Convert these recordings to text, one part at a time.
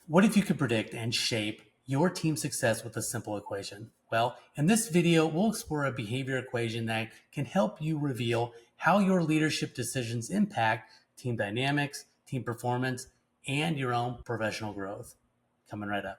What if you could predict and shape your team's success with a simple equation? Well, in this video, we'll explore a behavior equation that can help you reveal how your leadership decisions impact team dynamics, team performance, and your own professional growth. Coming right up.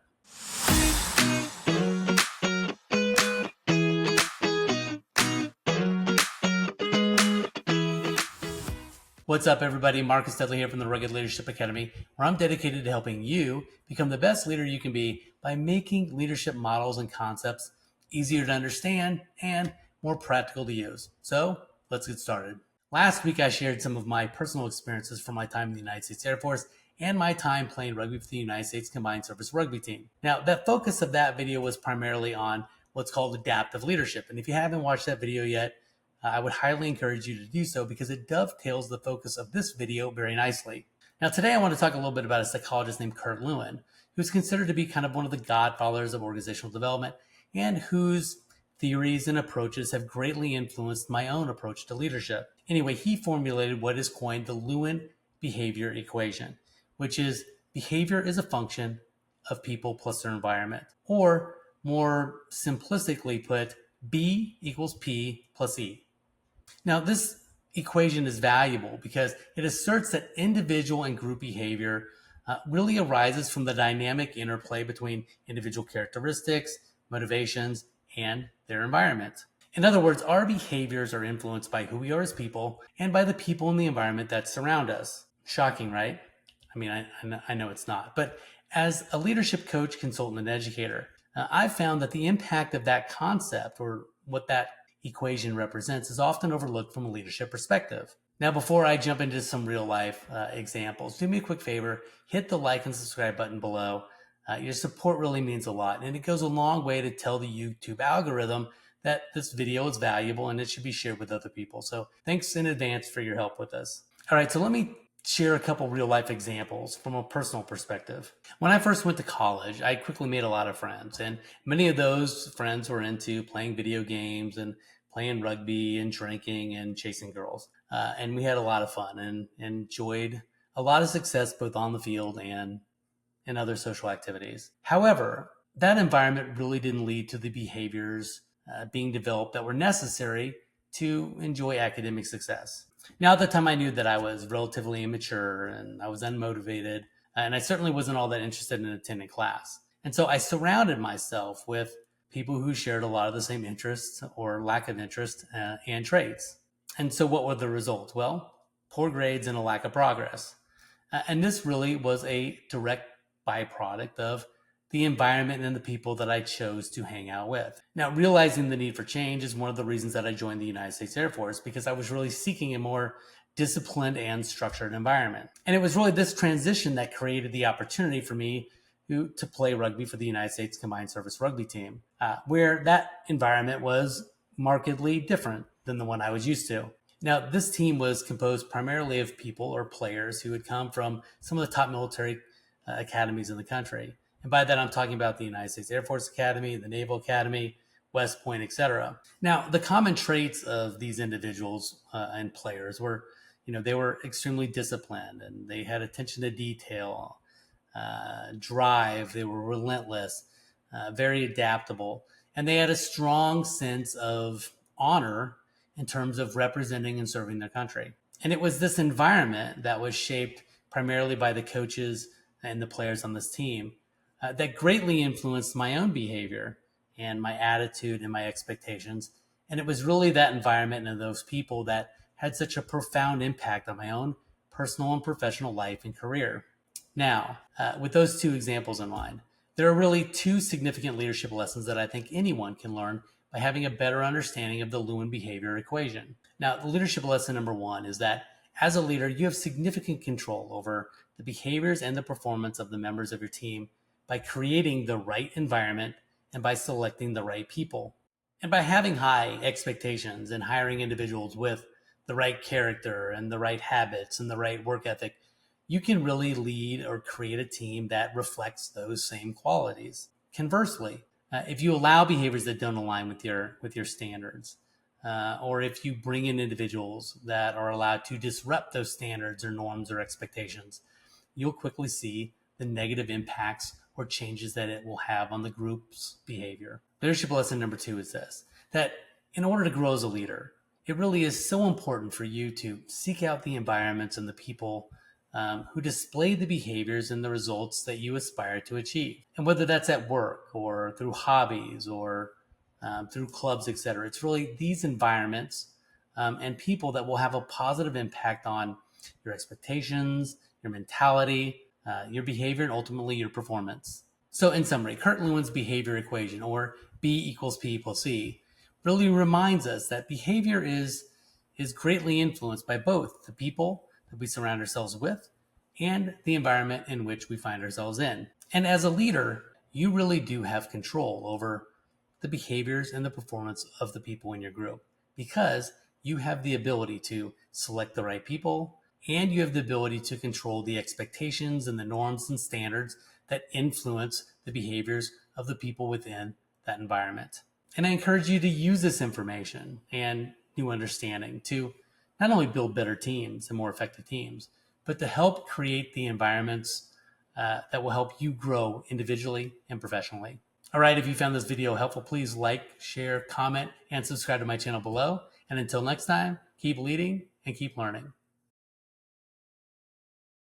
What's up, everybody? Marcus Dudley here from the Rugged Leadership Academy, where I'm dedicated to helping you become the best leader you can be by making leadership models and concepts easier to understand and more practical to use. So let's get started. Last week, I shared some of my personal experiences from my time in the United States Air Force and my time playing rugby for the United States Combined Service Rugby Team. Now, the focus of that video was primarily on what's called adaptive leadership. And if you haven't watched that video yet, I would highly encourage you to do so because it dovetails the focus of this video very nicely. Now, today I want to talk a little bit about a psychologist named Kurt Lewin, who's considered to be kind of one of the godfathers of organizational development and whose theories and approaches have greatly influenced my own approach to leadership. Anyway, he formulated what is coined the Lewin behavior equation, which is behavior is a function of people plus their environment, or more simplistically put, B equals P plus E. Now, this equation is valuable because it asserts that individual and group behavior really arises from the dynamic interplay between individual characteristics, motivations, and their environment. In other words, our behaviors are influenced by who we are as people and by the people in the environment that surround us. Shocking, right? I mean, I know it's not. But as a leadership coach, consultant, and educator, I've found that the impact of that concept, or what that equation represents, is often overlooked from a leadership perspective. Now, before I jump into some real life examples, do me a quick favor, hit the like and subscribe button below. Your support really means a lot, and it goes a long way to tell the YouTube algorithm that this video is valuable and it should be shared with other people. So thanks in advance for your help with this. All right, so let me share a couple real life examples from a personal perspective. When I first went to college, I quickly made a lot of friends, and many of those friends were into playing video games and playing rugby and drinking and chasing girls. And we had a lot of fun and enjoyed a lot of success both on the field and in other social activities. However, that environment really didn't lead to the behaviors being developed that were necessary to enjoy academic success. Now, at the time, I knew that I was relatively immature and I was unmotivated, and I certainly wasn't all that interested in attending class. And so I surrounded myself with people who shared a lot of the same interests or lack of interest and traits. And so what were the results? Well, poor grades and a lack of progress. And this really was a direct byproduct of the environment and the people that I chose to hang out with. Now, realizing the need for change is one of the reasons that I joined the United States Air Force, because I was really seeking a more disciplined and structured environment. And it was really this transition that created the opportunity for me to play rugby for the United States Combined Service Rugby Team, where that environment was markedly different than the one I was used to. Now, this team was composed primarily of people or players who had come from some of the top military academies in the country. And by that, I'm talking about the United States Air Force Academy, the Naval Academy, West Point, etc. Now, the common traits of these individuals and players were, they were extremely disciplined and they had attention to detail, drive, they were relentless, very adaptable, and they had a strong sense of honor in terms of representing and serving their country. And it was this environment that was shaped primarily by the coaches and the players on this team that greatly influenced my own behavior and my attitude and my expectations. And it was really that environment and those people that had such a profound impact on my own personal and professional life and career. Now, with those two examples in mind, there are really two significant leadership lessons that I think anyone can learn by having a better understanding of the Lewin behavior equation. Now, the leadership lesson number one is that as a leader, you have significant control over the behaviors and the performance of the members of your team by creating the right environment and by selecting the right people. And by having high expectations and hiring individuals with the right character and the right habits and the right work ethic, you can really lead or create a team that reflects those same qualities. Conversely, if you allow behaviors that don't align with your standards, or if you bring in individuals that are allowed to disrupt those standards or norms or expectations, you'll quickly see the negative impacts or changes that it will have on the group's behavior. Leadership lesson number 2 is this, that in order to grow as a leader, it really is so important for you to seek out the environments and the people who display the behaviors and the results that you aspire to achieve. And whether that's at work or through hobbies or through clubs, etc., it's really these environments and people that will have a positive impact on your expectations, your mentality, your behavior, and ultimately your performance. So in summary, Kurt Lewin's behavior equation, or B equals P equals C, really reminds us that behavior is greatly influenced by both the people that we surround ourselves with and the environment in which we find ourselves in. And as a leader, you really do have control over the behaviors and the performance of the people in your group, because you have the ability to select the right people, and you have the ability to control the expectations and the norms and standards that influence the behaviors of the people within that environment. And I encourage you to use this information and new understanding to not only build better teams and more effective teams, but to help create the environments that will help you grow individually and professionally. All right, if you found this video helpful, please like, share, comment, and subscribe to my channel below. And until next time, keep leading and keep learning.